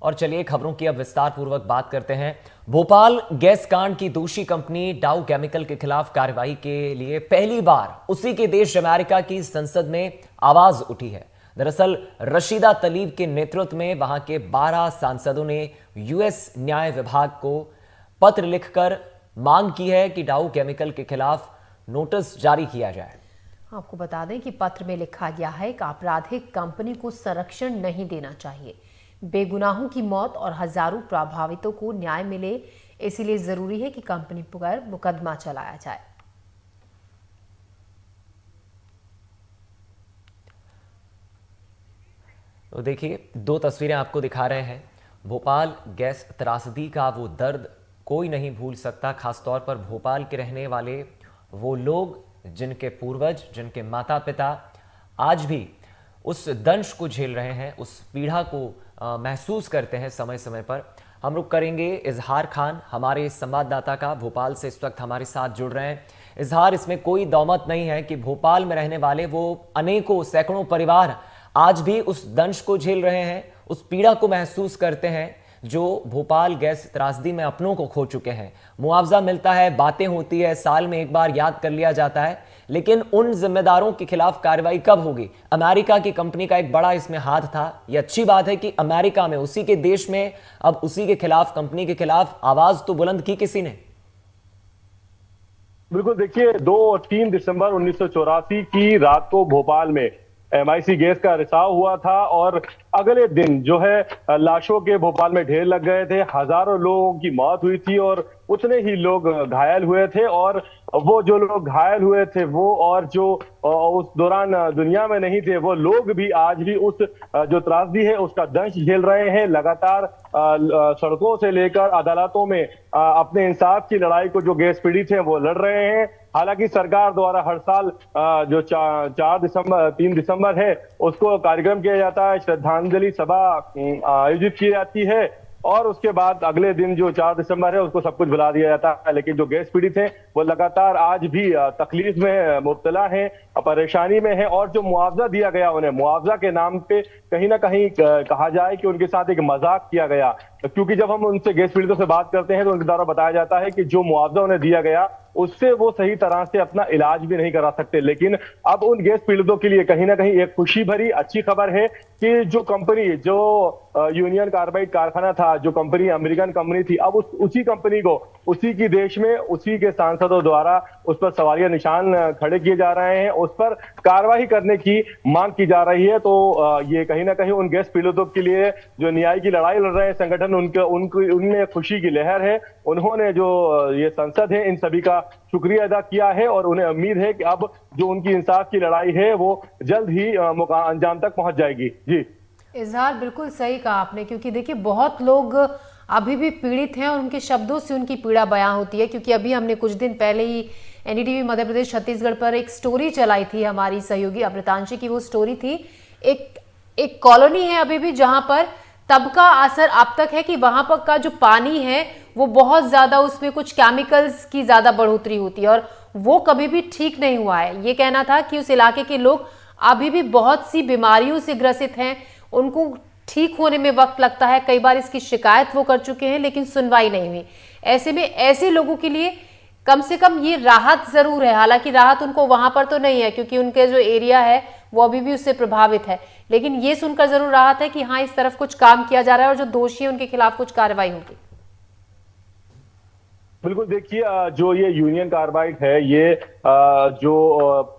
और चलिए खबरों की अब विस्तार पूर्वक बात करते हैं। भोपाल गैस कांड की दोषी कंपनी डाउ केमिकल के खिलाफ कार्रवाई के लिए पहली बार उसी के देश अमेरिका की संसद में आवाज उठी है। दरअसल रशीदा तलीब के नेतृत्व में वहां के 12 सांसदों ने यूएस न्याय विभाग को पत्र लिखकर मांग की है कि डाउ केमिकल के खिलाफ नोटिस जारी किया जाए। आपको बता दें कि पत्र में लिखा गया है कि आपराधिक कंपनी को संरक्षण नहीं देना चाहिए। बेगुनाहों की मौत और हजारों प्रभावितों को न्याय मिले, इसीलिए जरूरी है कि कंपनी पर मुकदमा चलाया जाए। तो देखिए, दो तस्वीरें आपको दिखा रहे हैं। भोपाल गैस त्रासदी का वो दर्द कोई नहीं भूल सकता, खासतौर पर भोपाल के रहने वाले वो लोग जिनके पूर्वज, जिनके माता पिता आज भी उस दंश को झेल रहे हैं, उस पीड़ा को महसूस करते हैं समय समय पर। हम रुक करेंगे इजहार खान, हमारे संवाददाता का, भोपाल से इस वक्त हमारे साथ जुड़ रहे हैं। इजहार, इसमें कोई दौमत नहीं है कि भोपाल में रहने वाले वो अनेकों सैकड़ों परिवार आज भी उस दंश को झेल रहे हैं, उस पीड़ा को महसूस करते हैं जो भोपाल गैस त्रासदी में अपनों को खो चुके हैं। मुआवजा मिलता है, बातें होती है, साल में एक बार याद कर लिया जाता है, लेकिन उन जिम्मेदारों के खिलाफ कार्रवाई कब होगी? अमेरिका की कंपनी का एक बड़ा इसमें हाथ था। यह अच्छी बात है कि अमेरिका में, उसी के देश में अब उसी के खिलाफ, कंपनी के खिलाफ आवाज तो बुलंद की किसी ने। बिल्कुल, देखिए 2 और 3 दिसंबर 1984 की रात को भोपाल में एमआईसी गैस का रिसाव हुआ था और अगले दिन जो है लाशों के भोपाल में ढेर लग गए थे। हजारों लोगों की मौत हुई थी और उतने ही लोग घायल हुए थे। और वो जो लोग घायल हुए थे वो और जो उस दौरान दुनिया में नहीं थे, वो लोग भी आज भी उस जो त्रासदी है उसका दंश झेल रहे हैं। लगातार सड़कों से लेकर अदालतों में अपने इंसाफ की लड़ाई को जो गैस पीड़ित हैं वो लड़ रहे हैं। हालांकि सरकार द्वारा हर साल जो 3 दिसंबर है उसको कार्यक्रम किया जाता है, श्रद्धांजलि सभा आयोजित की जाती है और उसके बाद अगले दिन जो 4 दिसंबर है उसको सब कुछ भुला दिया जाता है। लेकिन जो गैस पीड़ित हैं वो लगातार आज भी तकलीफ में मुब्तला हैं, परेशानी में है। और जो मुआवजा दिया गया उन्हें, मुआवजा के नाम पे कहीं ना कहीं कहा जाए कि उनके साथ एक मजाक किया गया, क्योंकि जब हम उनसे गैस पीड़ितों से बात करते हैं तो उनके द्वारा बताया जाता है कि जो मुआवजा उन्हें दिया गया उससे वो सही तरह से अपना इलाज भी नहीं करा सकते। लेकिन अब उन गैस पीड़ितों के लिए कहीं ना कहीं एक खुशी भरी अच्छी खबर है कि जो कंपनी, जो यूनियन कार्बाइड कारखाना था, जो कंपनी अमेरिकन कंपनी थी, अब उसी कंपनी को उसी की देश में उसी के सांसदों द्वारा उस पर सवालिया निशान खड़े किए जा रहे हैं, उस पर कार्रवाई करने की मांग की जा रही है। तो ये कहीं ना कहीं उन गैस पीड़ितों के लिए जो न्याय की लड़ाई लड़ रहे हैं संगठन, उनमें खुशी की लहर है। उन्होंने जो ये संसद है इन सभी का शुक्रिया अदा किया है और उन्हें उम्मीद है कि अब जो उनकी इंसाफ की लड़ाई है वो जल्द ही अंजाम तक पहुंच जाएगी। जी इजहार, बिल्कुल सही कहा आपने, क्योंकि देखिए बहुत लोग अभी भी पीड़ित हैं और उनके शब्दों से उनकी पीड़ा बयां होती है। क्योंकि अभी हमने कुछ दिन पहले ही एनडीटीवी मध्य प्रदेश छत्तीसगढ़ पर एक स्टोरी चलाई थी हमारी सहयोगी अमृतांशी की। वो स्टोरी थी एक कॉलोनी है अभी भी जहां पर तब का असर अब तक है कि वहां पर का जो पानी है वो बहुत ज्यादा, उसमें कुछ केमिकल्स की ज्यादा बढ़ोतरी होती है और वो कभी भी ठीक नहीं हुआ है। ये कहना था कि उस इलाके के लोग अभी भी बहुत सी बीमारियों से ग्रसित हैं, उनको ठीक होने में वक्त लगता है। कई बार इसकी शिकायत वो कर चुके हैं लेकिन सुनवाई नहीं हुई। ऐसे में ऐसे लोगों के लिए कम से कम ये राहत जरूर है। हालांकि राहत उनको वहां पर तो नहीं है क्योंकि उनके जो एरिया है वो अभी भी उससे प्रभावित है, लेकिन ये सुनकर जरूर राहत है कि हाँ, इस तरफ कुछ काम किया जा रहा है और जो दोषी है उनके खिलाफ कुछ कार्रवाई होगी। बिल्कुल, देखिए जो ये यूनियन कार्बाइड है, ये जो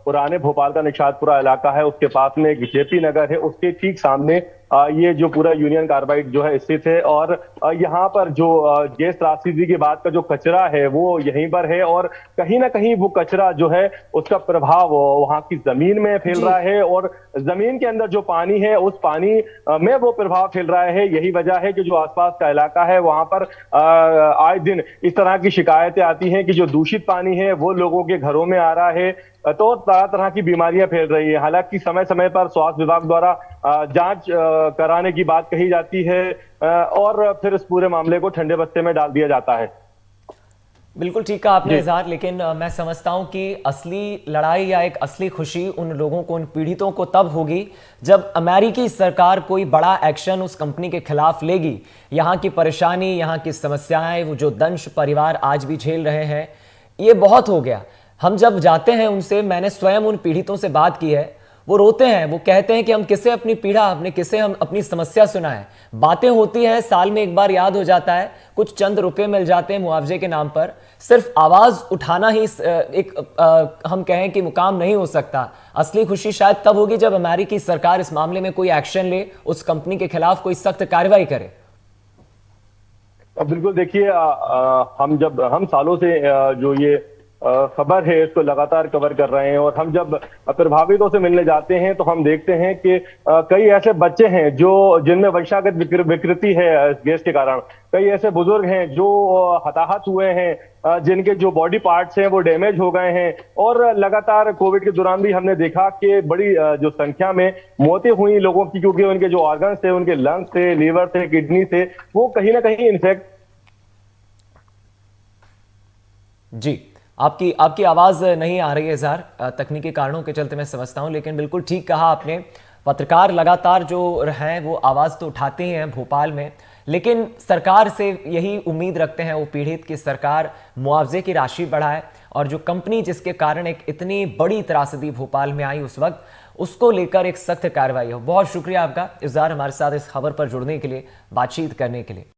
पुराने भोपाल का निषादपुरा इलाका है उसके पास में एक जेपी नगर है, उसके ठीक सामने ये जो पूरा यूनियन कार्बाइड जो है स्थित है। और यहाँ पर जो गैस त्रासदी के बाद का जो कचरा है वो यहीं पर है और कहीं ना कहीं वो कचरा जो है उसका प्रभाव वहाँ की जमीन में फैल रहा है और जमीन के अंदर जो पानी है उस पानी में वो प्रभाव फैल रहा है। यही वजह है कि जो आसपास का इलाका है वहां पर आए दिन इस तरह की शिकायतें आती हैं कि जो दूषित पानी है वो लोगों के घरों में आ रहा है, तो तरह तरह की बीमारियां फैल रही है। हालांकि समय समय पर स्वास्थ्य विभाग द्वारा जांच कराने की बात कही जाती है और फिर इस पूरे मामले को ठंडे बस्ते में डाल दिया जाता है। बिल्कुल ठीक कहा आपने जी। इजहार, लेकिन मैं समझता हूं कि असली लड़ाई या एक असली खुशी उन लोगों को, उन पीड़ितों को तब होगी जब अमेरिकी सरकार कोई बड़ा एक्शन उस कंपनी के खिलाफ लेगी। यहाँ की परेशानी, यहाँ की समस्याएं, वो जो दंश परिवार आज भी झेल रहे हैं, ये बहुत हो गया। हम जब जाते हैं उनसे, मैंने स्वयं उन पीड़ितों से बात की है, वो रोते हैं, वो कहते हैं कि हम किसे अपनी पीड़ा, हमने किसे हम अपनी समस्या सुनाएं। बातें होती हैं, साल में एक बार याद हो जाता है, कुछ चंद रुपए मिल जाते हैं मुआवजे के नाम पर। सिर्फ आवाज उठाना ही हम कहें कि मुकाम नहीं हो सकता। असली खुशी शायद तब होगी जब अमेरिकी सरकार इस मामले में कोई एक्शन ले, उस कंपनी के खिलाफ कोई सख्त कार्रवाई करे। अब बिल्कुल देखिए, हम सालों से जो ये खबर है इसको लगातार कवर कर रहे हैं, और हम जब प्रभावितों से मिलने जाते हैं तो हम देखते हैं कि कई ऐसे बच्चे हैं जो जिनमें वंशागत विकृति है इस गैस के कारण। कई ऐसे बुजुर्ग हैं जो हताहत हुए हैं, जिनके जो बॉडी पार्ट्स हैं वो डैमेज हो गए हैं। और लगातार कोविड के दौरान भी हमने देखा कि बड़ी जो संख्या में मौतें हुई लोगों की, क्योंकि उनके जो ऑर्गन्स थे, उनके लंग्स थे, लीवर थे, किडनी थे, वो कहीं ना कहीं इन्फेक्ट। जी, आपकी आवाज नहीं आ रही है इजहार, तकनीकी कारणों के चलते मैं समझता हूं, लेकिन बिल्कुल ठीक कहा आपने। पत्रकार लगातार जो हैं वो आवाज तो उठाते ही हैं भोपाल में, लेकिन सरकार से यही उम्मीद रखते हैं वो पीड़ित की सरकार मुआवजे की राशि बढ़ाए, और जो कंपनी जिसके कारण एक इतनी बड़ी त्रासदी भोपाल में आई उस वक्त, उसको लेकर एक सख्त कार्रवाई हो। बहुत शुक्रिया आपका इजहार, हमारे साथ इस खबर पर जुड़ने के लिए, बातचीत करने के लिए।